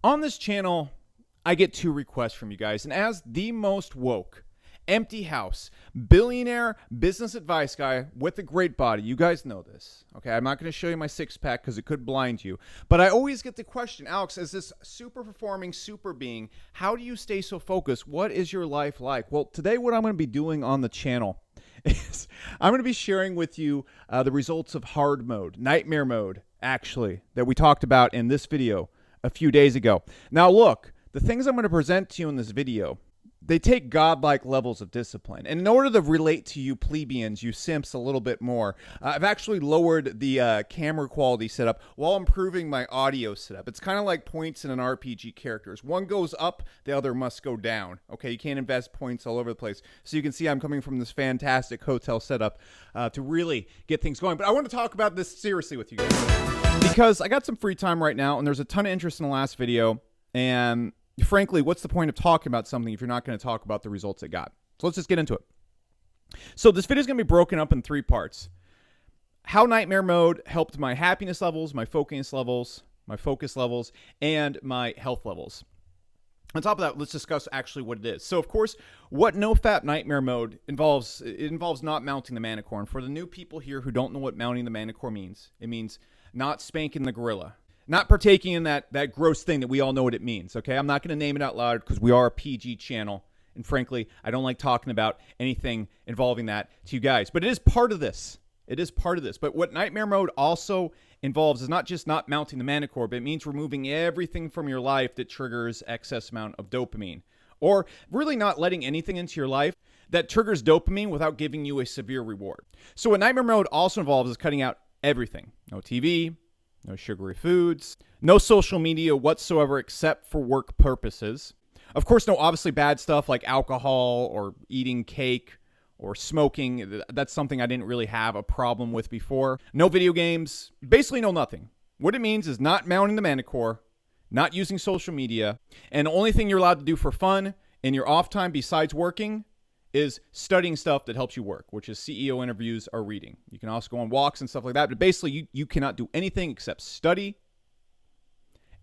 On this channel, I get 2 requests from you guys, and as the most woke, empty house, billionaire business advice guy with a great body, you guys know this, okay? I'm not going to show you my six-pack because it could blind you, but I always get the question, Alex, as this super-performing super being, how do you stay so focused? What is your life like? Well, today what I'm going to be doing on the channel is I'm going to be sharing with you the results of hard mode, nightmare mode, actually, that we talked about in this video a few days ago. Now look, the things I'm going to present to you in this video, they take godlike levels of discipline. And in order to relate to you plebeians, you simps a little bit more, I've actually lowered the camera quality setup while improving my audio setup. It's kind of like points in an RPG characters. One goes up, the other must go down. Okay, you can't invest points all over the place. So you can see I'm coming from this fantastic hotel setup to really get things going. But I want to talk about this seriously with you guys because I got some free time right now, and there's a ton of interest in the last video. And frankly, what's the point of talking about something if you're not going to talk about the results it got? So let's just get into it. So this video is going to be broken up in 3 parts. How nightmare mode helped my happiness levels, my focus levels, and my health levels. On top of that, let's discuss actually what it is. So of course, what no-fap nightmare mode involves, it involves not mounting the manticore. And for the new people here who don't know what mounting the manticore means, it means not spanking the gorilla. Not partaking in that gross thing that we all know what it means, okay? I'm not going to name it out loud because we are a PG channel. And frankly, I don't like talking about anything involving that to you guys. But it is part of this. It is part of this. But what nightmare mode also involves is not just not mounting the manticore, but it means removing everything from your life that triggers excess amount of dopamine. Or really not letting anything into your life that triggers dopamine without giving you a severe reward. So what nightmare mode also involves is cutting out everything. No TV. No sugary foods, no social media whatsoever except for work purposes. Of course, no obviously bad stuff like alcohol or eating cake or smoking. That's something I didn't really have a problem with before. No video games, basically no nothing. What it means is not mounting the manticore, not using social media, and the only thing you're allowed to do for fun in your off time besides working is studying stuff that helps you work, which is CEO interviews or reading. You can also go on walks and stuff like that, but basically you cannot do anything except study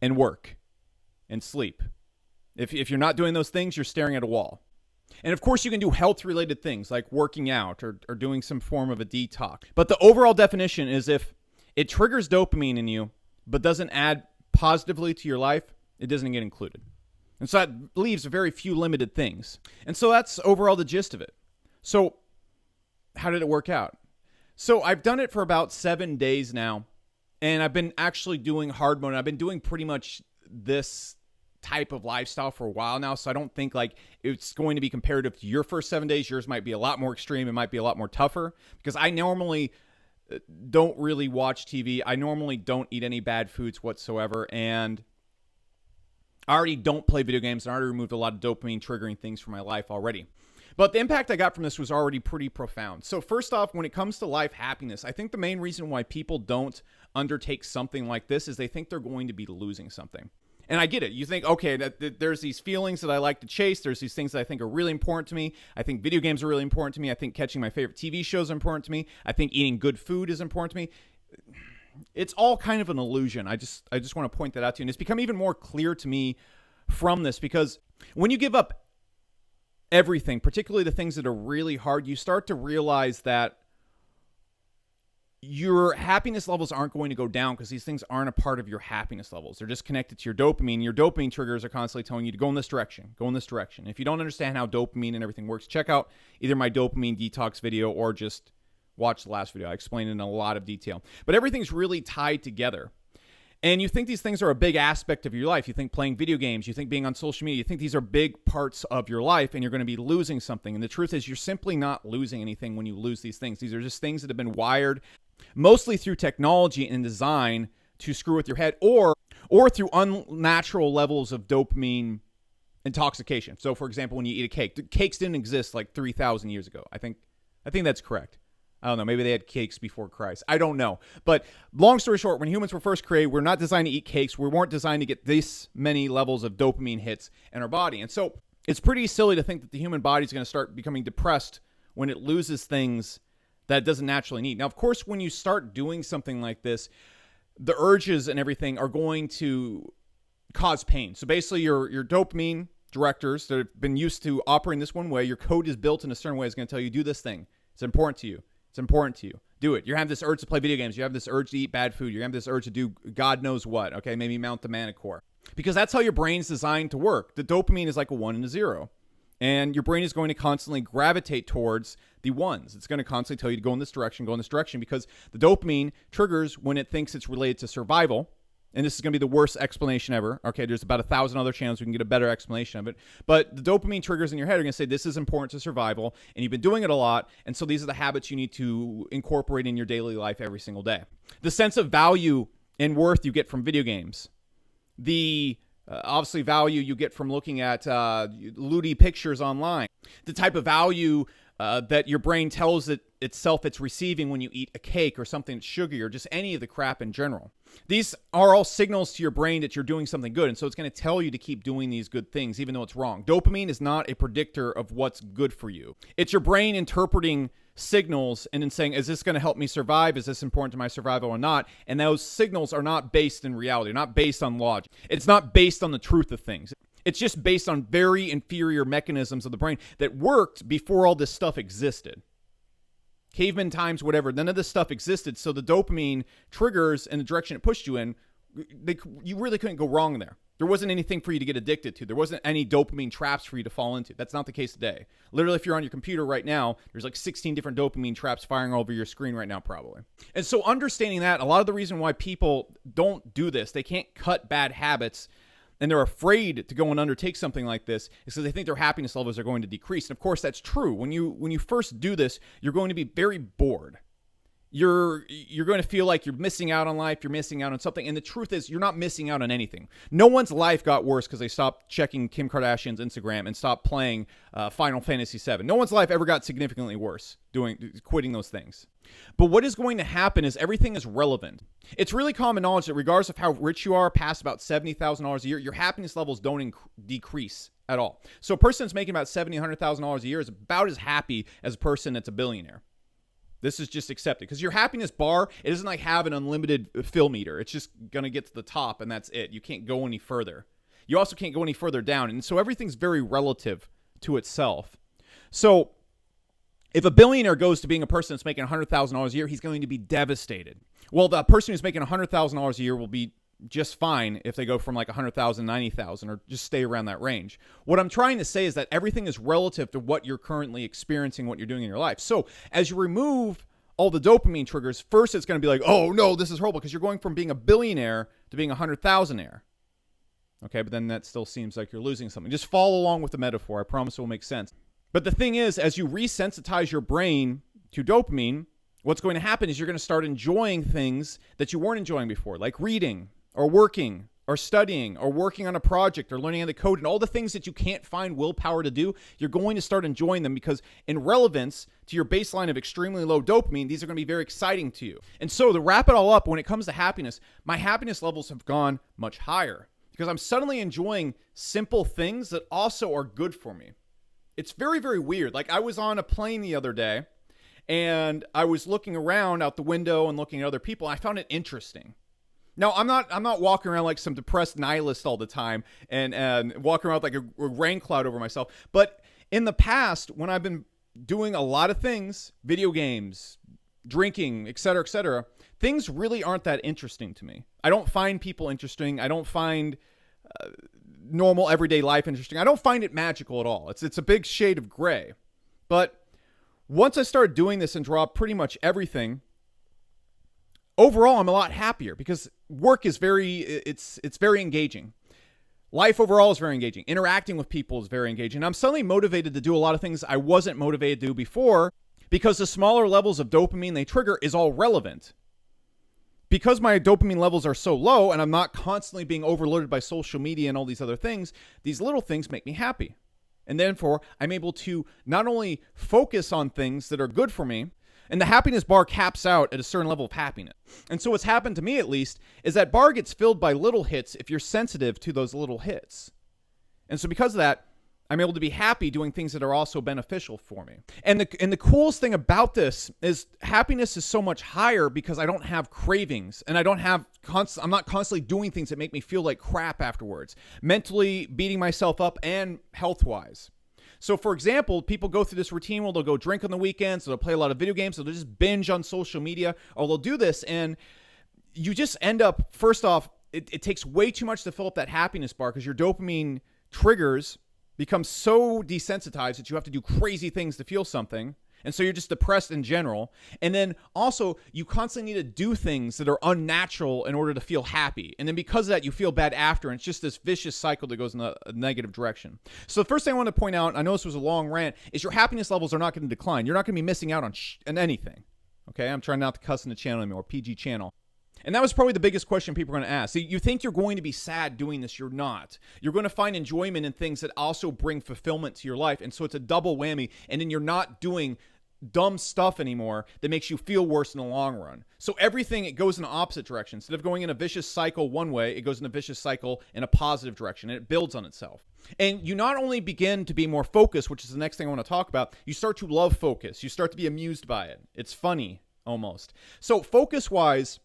and work and sleep. If you're not doing those things, you're staring at a wall. And of course, you can do health-related things like working out or doing some form of a detox. But the overall definition is if it triggers dopamine in you, but doesn't add positively to your life, it doesn't get included. And so that leaves very few limited things. And so that's overall the gist of it. So how did it work out? So I've done it for about 7 days now, and I've been actually doing hard mode. I've been doing pretty much this type of lifestyle for a while now, so I don't think like it's going to be comparative to your first 7 days. Yours might be a lot more extreme. It might be a lot more tougher because I normally don't really watch TV. I normally don't eat any bad foods whatsoever, and I already don't play video games, and I already removed a lot of dopamine triggering things from my life already. But the impact I got from this was already pretty profound. So first off, when it comes to life happiness, I think the main reason why people don't undertake something like this is they think they're going to be losing something. And I get it. You think, okay, there's these feelings that I like to chase. There's these things that I think are really important to me. I think video games are really important to me. I think catching my favorite TV shows are important to me. I think eating good food is important to me. It's all kind of an illusion. I just want to point that out to you. And it's become even more clear to me from this because when you give up everything, particularly the things that are really hard, you start to realize that your happiness levels aren't going to go down because these things aren't a part of your happiness levels. They're just connected to your dopamine. Your dopamine triggers are constantly telling you to go in this direction, go in this direction. If you don't understand how dopamine and everything works, check out either my dopamine detox video or just watch the last video. I explained it in a lot of detail. But everything's really tied together. And you think these things are a big aspect of your life. You think playing video games, you think being on social media, you think these are big parts of your life and you're going to be losing something. And the truth is you're simply not losing anything when you lose these things. These are just things that have been wired mostly through technology and design to screw with your head or through unnatural levels of dopamine intoxication. So for example, when you eat a cake, the cakes didn't exist like 3,000 years ago. I think that's correct. I don't know. Maybe they had cakes before Christ. I don't know. But long story short, when humans were first created, we're not designed to eat cakes. We weren't designed to get this many levels of dopamine hits in our body. And so it's pretty silly to think that the human body is going to start becoming depressed when it loses things that it doesn't naturally need. Now, of course, when you start doing something like this, the urges and everything are going to cause pain. So basically your dopamine directors that have been used to operating this one way, your code is built in a certain way, is going to tell you, do this thing. It's important to you. It's important to you. Do it. You have this urge to play video games. You have this urge to eat bad food. You have this urge to do God knows what. Okay, maybe mount the manticore. Because that's how your brain's designed to work. The dopamine is like a 1 and a 0. And your brain is going to constantly gravitate towards the ones. It's going to constantly tell you to go in this direction, because the dopamine triggers when it thinks it's related to survival. And this is going to be the worst explanation ever. Okay, there's about 1,000 other channels we can get a better explanation of it. But the dopamine triggers in your head are going to say this is important to survival, and you've been doing it a lot, and so these are the habits you need to incorporate in your daily life every single day. The sense of value and worth you get from video games. The obviously value you get from looking at lewdy pictures online. The type of value that your brain tells itself it's receiving when you eat a cake or something that's sugary or just any of the crap in general. These are all signals to your brain that you're doing something good, and so it's going to tell you to keep doing these good things even though it's wrong. Dopamine is not a predictor of what's good for you. It's your brain interpreting signals and then saying, is this going to help me survive? Is this important to my survival or not? And those signals are not based in reality. They're not based on logic. It's not based on the truth of things. It's just based on very inferior mechanisms of the brain that worked before all this stuff existed. Caveman times, whatever, none of this stuff existed. So the dopamine triggers in the direction it pushed you in, you really couldn't go wrong there. There wasn't anything for you to get addicted to. There wasn't any dopamine traps for you to fall into. That's not the case today. Literally, if you're on your computer right now, there's like 16 different dopamine traps firing over your screen right now, probably. And so understanding that, a lot of the reason why people don't do this, they can't cut bad habits, and they're afraid to go and undertake something like this, is because they think their happiness levels are going to decrease. And of course, that's true. When you first do this, you're going to be very bored. You're going to feel like you're missing out on life, you're missing out on something, and the truth is you're not missing out on anything. No one's life got worse because they stopped checking Kim Kardashian's Instagram and stopped playing Final Fantasy VII. No one's life ever got significantly worse quitting those things. But what is going to happen is everything is relevant. It's really common knowledge that regardless of how rich you are, past about $70,000 a year, your happiness levels don't decrease at all. So a person that's making about $70,000, $100,000 a year is about as happy as a person that's a billionaire. This is just accepted because your happiness bar, it doesn't like have an unlimited fill meter. It's just going to get to the top and that's it. You can't go any further. You also can't go any further down. And so everything's very relative to itself. So if a billionaire goes to being a person that's making $100,000 a year, he's going to be devastated. Well, the person who's making $100,000 a year will be just fine if they go from like 100,000, 90,000, or just stay around that range. What I'm trying to say is that everything is relative to what you're currently experiencing, what you're doing in your life. So as you remove all the dopamine triggers, first it's going to be like, oh no, this is horrible, because you're going from being a billionaire to being a 100,000-aire. Okay, but then that still seems like you're losing something. Just follow along with the metaphor. I promise it will make sense. But the thing is, as you resensitize your brain to dopamine, what's going to happen is you're going to start enjoying things that you weren't enjoying before, like reading, or working, or studying, or working on a project, or learning how to code, and all the things that you can't find willpower to do, you're going to start enjoying them because in relevance to your baseline of extremely low dopamine, these are going to be very exciting to you. And so to wrap it all up, when it comes to happiness, my happiness levels have gone much higher because I'm suddenly enjoying simple things that also are good for me. It's very, very weird. Like I was on a plane the other day and I was looking around out the window and looking at other people. And I found it interesting. Now, I'm not walking around like some depressed nihilist all the time and walking around like a rain cloud over myself. But in the past, when I've been doing a lot of things, video games, drinking, et cetera, things really aren't that interesting to me. I don't find people interesting. I don't find normal everyday life interesting. I don't find it magical at all. It's a big shade of gray. But once I started doing this and dropped pretty much everything, overall, I'm a lot happier because work is it's very engaging. Life overall is very engaging. Interacting with people is very engaging. I'm suddenly motivated to do a lot of things I wasn't motivated to do before because the smaller levels of dopamine they trigger is all relevant. Because my dopamine levels are so low and I'm not constantly being overloaded by social media and all these other things, these little things make me happy. And therefore, I'm able to not only focus on things that are good for me, and the happiness bar caps out at a certain level of happiness. And so what's happened to me, at least, is that bar gets filled by little hits if you're sensitive to those little hits. And so because of that, I'm able to be happy doing things that are also beneficial for me. And the coolest thing about this is happiness is so much higher because I don't have cravings and I'm not constantly doing things that make me feel like crap afterwards, mentally beating myself up and health-wise. So for example, people go through this routine where they'll go drink on the weekends, so they'll play a lot of video games, so they'll just binge on social media, or they'll do this and you just end up, first off, it takes way too much to fill up that happiness bar because your dopamine triggers become so desensitized that you have to do crazy things to feel something. And so you're just depressed in general. And then also you constantly need to do things that are unnatural in order to feel happy. And then because of that, you feel bad after. And it's just this vicious cycle that goes in a negative direction. So the first thing I want to point out, I know this was a long rant, is your happiness levels are not going to decline. You're not going to be missing out on anything. Okay, I'm trying not to cuss in the channel anymore, PG channel. And that was probably the biggest question people are going to ask. So you think you're going to be sad doing this. You're not. You're going to find enjoyment in things that also bring fulfillment to your life. And so it's a double whammy. And then you're not doing dumb stuff anymore that makes you feel worse in the long run. So everything, it goes in the opposite direction. Instead of going in a vicious cycle one way, it goes in a vicious cycle in a positive direction. And it builds on itself. And you not only begin to be more focused, which is the next thing I want to talk about, you start to love focus. You start to be amused by it. It's funny almost. So focus-wise,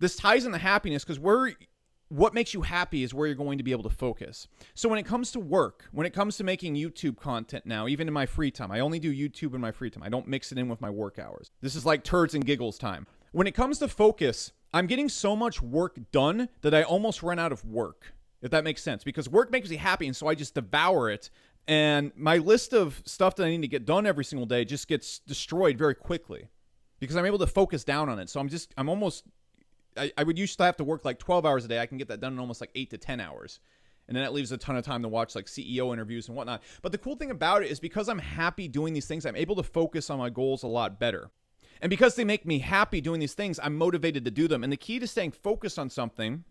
this ties into happiness because what makes you happy is where you're going to be able to focus. So when it comes to work, when it comes to making YouTube content now, even in my free time, I only do YouTube in my free time. I don't mix it in with my work hours. This is like turds and giggles time. When it comes to focus, I'm getting so much work done that I almost run out of work, if that makes sense, because work makes me happy. And so I just devour it. And my list of stuff that I need to get done every single day just gets destroyed very quickly because I'm able to focus down on it. So I would used to have to work like 12 hours a day. I can get that done in almost like 8 to 10 hours. And then that leaves a ton of time to watch like CEO interviews and whatnot. But the cool thing about it is because I'm happy doing these things, I'm able to focus on my goals a lot better. And because they make me happy doing these things, I'm motivated to do them. And the key to staying focused on something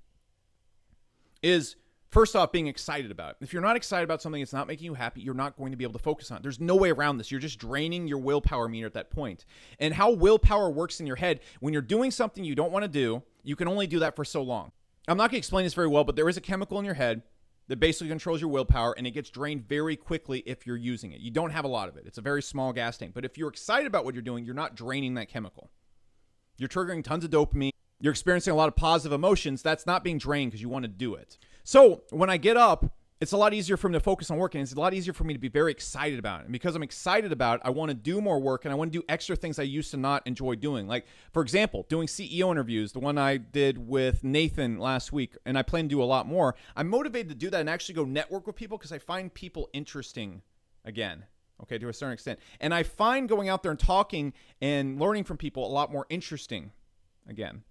is, first off, being excited about it. If you're not excited about something that's not making you happy, you're not going to be able to focus on it. There's no way around this. You're just draining your willpower meter at that point. And how willpower works in your head, when you're doing something you don't want to do, you can only do that for so long. I'm not going to explain this very well, but there is a chemical in your head that basically controls your willpower, and it gets drained very quickly if you're using it. You don't have a lot of it. It's a very small gas tank. But if you're excited about what you're doing, you're not draining that chemical. You're triggering tons of dopamine. You're experiencing a lot of positive emotions. That's not being drained because you want to do it. So when I get up, it's a lot easier for me to focus on work, and it's a lot easier for me to be very excited about it. And because I'm excited about it, I want to do more work, and I want to do extra things I used to not enjoy doing. Like, for example, doing CEO interviews, the one I did with Nathan last week, and I plan to do a lot more. I'm motivated to do that and actually go network with people because I find people interesting again, okay, to a certain extent. And I find going out there and talking and learning from people a lot more interesting again.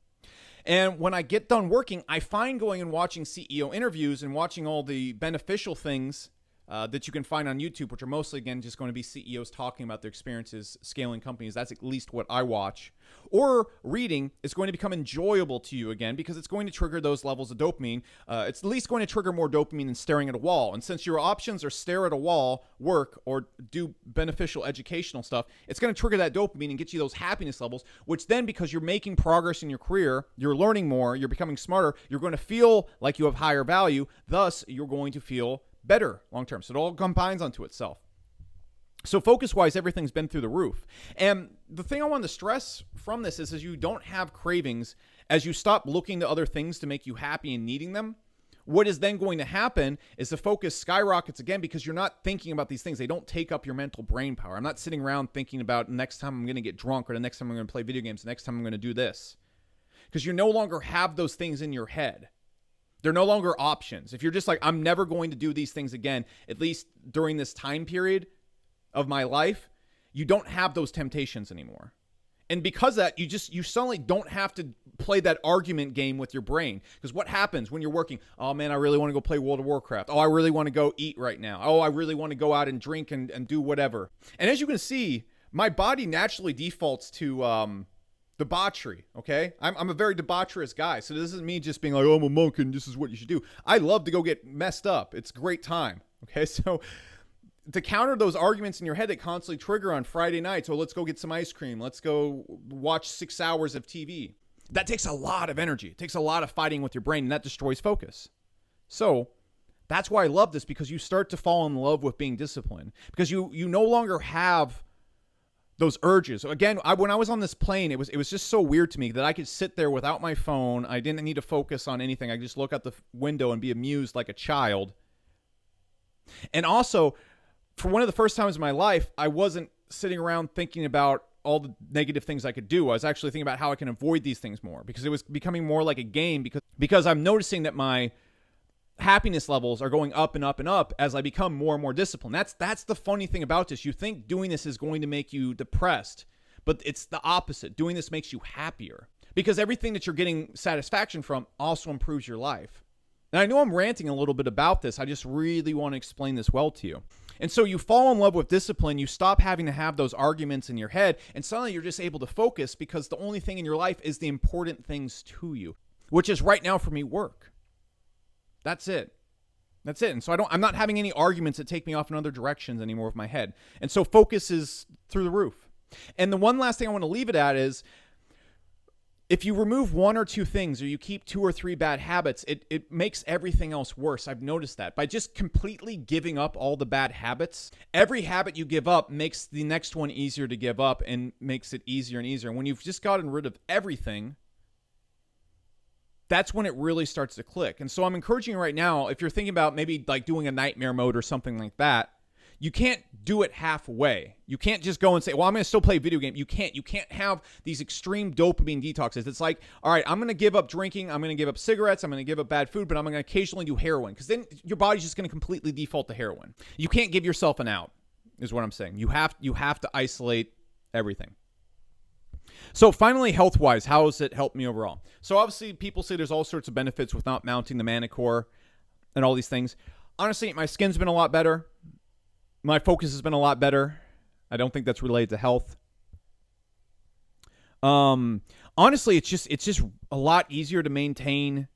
And when I get done working, I find going and watching CEO interviews and watching all the beneficial things that you can find on YouTube, which are mostly, again, just going to be CEOs talking about their experiences scaling companies. That's at least what I watch. Or reading is going to become enjoyable to you again because it's going to trigger those levels of dopamine. It's at least going to trigger more dopamine than staring at a wall. And since your options are stare at a wall, work, or do beneficial educational stuff, it's going to trigger that dopamine and get you those happiness levels, which then, because you're making progress in your career, you're learning more, you're becoming smarter, you're going to feel like you have higher value. Thus, you're going to feel better long term. So it all combines onto itself. So focus-wise, everything's been through the roof. And the thing I want to stress from this is you don't have cravings as you stop looking to other things to make you happy and needing them. What is then going to happen is the focus skyrockets again because you're not thinking about these things. They don't take up your mental brain power. I'm not sitting around thinking about next time I'm going to get drunk or the next time I'm going to play video games, the next time I'm going to do this. Because you no longer have those things in your head. They're no longer options. If you're just like, I'm never going to do these things again, at least during this time period of my life, you don't have those temptations anymore. And because of that, you suddenly don't have to play that argument game with your brain. Because what happens when you're working? Oh man, I really want to go play World of Warcraft. Oh, I really want to go eat right now. Oh, I really want to go out and drink and do whatever. And as you can see, my body naturally defaults to debauchery, okay? I'm a very debaucherous guy, so this isn't me just being like, oh, I'm a monk and this is what you should do. I love to go get messed up. It's a great time, okay? So to counter those arguments in your head that constantly trigger on Friday nights, let's go get some ice cream. Let's go watch 6 hours of TV. That takes a lot of energy. It takes a lot of fighting with your brain, and that destroys focus. So That's why I love this, because you start to fall in love with being disciplined, because you no longer have those urges. Again, when I was on this plane, it was just so weird to me that I could sit there without my phone. I didn't need to focus on anything. I could just look out the window and be amused like a child. And also, for one of the first times in my life, I wasn't sitting around thinking about all the negative things I could do. I was actually thinking about how I can avoid these things more, because it was becoming more like a game, because I'm noticing that my happiness levels are going up and up and up as I become more and more disciplined. That's the funny thing about this. You think doing this is going to make you depressed, but it's the opposite. Doing this makes you happier, because everything that you're getting satisfaction from also improves your life. And I know I'm ranting a little bit about this. I just really want to explain this well to you. And so you fall in love with discipline. You stop having to have those arguments in your head, and suddenly you're just able to focus, because the only thing in your life is the important things to you, which is right now for me, work. That's it. And so I'm not having any arguments that take me off in other directions anymore with my head. And so focus is through the roof. And the one last thing I want to leave it at is, if you remove one or two things, or you keep 2 or 3 bad habits, it makes everything else worse. I've noticed that. By just completely giving up all the bad habits, every habit you give up makes the next one easier to give up, and makes it easier and easier. And when you've just gotten rid of everything, that's when it really starts to click. And so I'm encouraging you right now, if you're thinking about maybe like doing a nightmare mode or something like that, you can't do it halfway. You can't just go and say, well, I'm going to still play video game. You can't have these extreme dopamine detoxes. It's like, all right, I'm going to give up drinking. I'm going to give up cigarettes. I'm going to give up bad food, but I'm going to occasionally do heroin, because then your body's just going to completely default to heroin. You can't give yourself an out, is what I'm saying. You have to isolate everything. So finally, health-wise, how has it helped me overall? So obviously, people say there's all sorts of benefits with not mounting the manticore and all these things. Honestly, my skin's been a lot better. My focus has been a lot better. I don't think that's related to health. Honestly, it's just a lot easier to maintain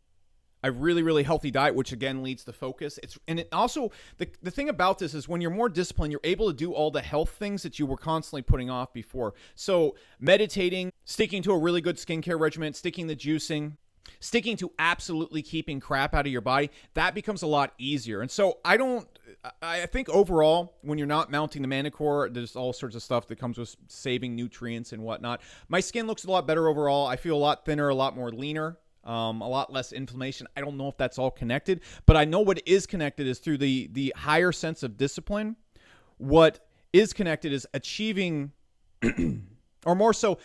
a really, really healthy diet, which again leads to focus. It also, the thing about this is, when you're more disciplined, you're able to do all the health things that you were constantly putting off before. So meditating, sticking to a really good skincare regimen, sticking to juicing, sticking to absolutely keeping crap out of your body, that becomes a lot easier. And so I think overall, when you're not mounting the manticore, there's all sorts of stuff that comes with saving nutrients and whatnot. My skin looks a lot better overall. I feel a lot thinner, a lot more leaner. A lot less inflammation. I don't know if that's all connected, but I know what is connected is through the higher sense of discipline. What is connected is achieving, or more so,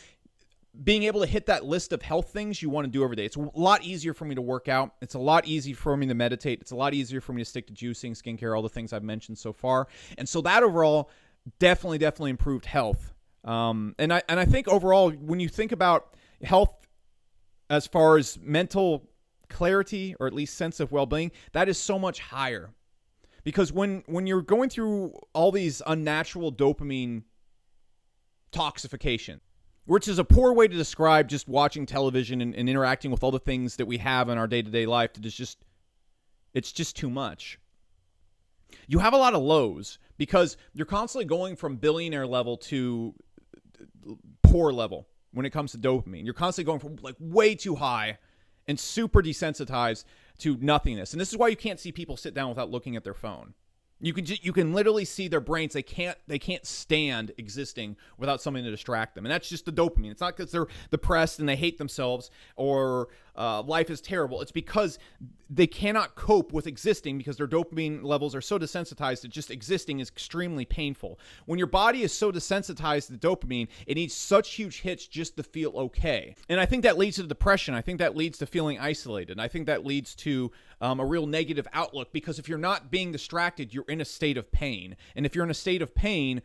being able to hit that list of health things you want to do every day. It's a lot easier for me to work out. It's a lot easier for me to meditate. It's a lot easier for me to stick to juicing, skincare, all the things I've mentioned so far. And so that overall definitely improved health. And I think overall, when you think about health, as far as mental clarity, or at least sense of well-being, that is so much higher. Because when you're going through all these unnatural dopamine toxification, which is a poor way to describe just watching television and interacting with all the things that we have in our day-to-day life, that it's just too much. You have a lot of lows, because you're constantly going from billionaire level to poor level. When it comes to dopamine, you're constantly going from like way too high and super desensitized to nothingness. And this is why you can't see people sit down without looking at their phone. You can literally see their brains. They can't stand existing without something to distract them. And that's just the dopamine. It's not because they're depressed and they hate themselves, or life is terrible. It's because they cannot cope with existing, because their dopamine levels are so desensitized that just existing is extremely painful. When your body is so desensitized to dopamine, it needs such huge hits just to feel okay. And I think that leads to depression. I think that leads to feeling isolated. I think that leads to a real negative outlook, because if you're not being distracted, you're in a state of pain. And if you're in a state of pain,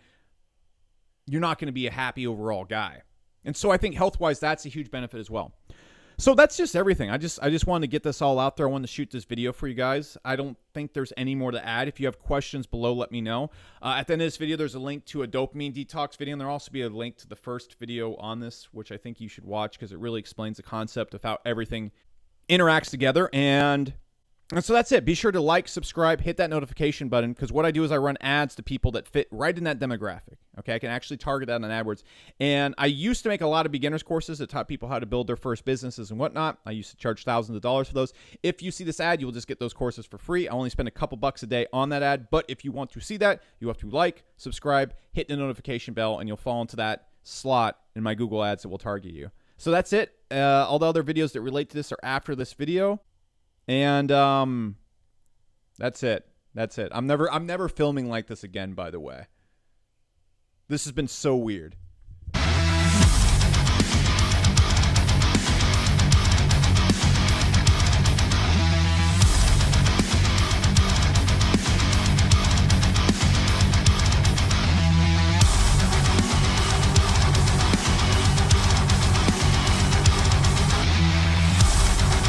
you're not going to be a happy overall guy. And so I think health-wise, that's a huge benefit as well. So that's just everything. I just wanted to get this all out there. I wanted to shoot this video for you guys. I don't think there's any more to add. If you have questions below, let me know. At the end of this video, there's a link to a dopamine detox video, and there'll also be a link to the first video on this, which I think you should watch, because it really explains the concept of how everything interacts together. And so that's it. Be sure to like, subscribe, hit that notification button, because what I do is I run ads to people that fit right in that demographic. Okay, I can actually target that on AdWords. And I used to make a lot of beginners courses that taught people how to build their first businesses and whatnot. I used to charge thousands of dollars for those. If you see this ad, you'll just get those courses for free. I only spend a couple bucks a day on that ad. But if you want to see that, you have to like, subscribe, hit the notification bell, and you'll fall into that slot in my Google ads that will target you. So that's it. All the other videos that relate to this are after this video. And that's it. That's it. I'm never filming like this again, by the way. This has been so weird.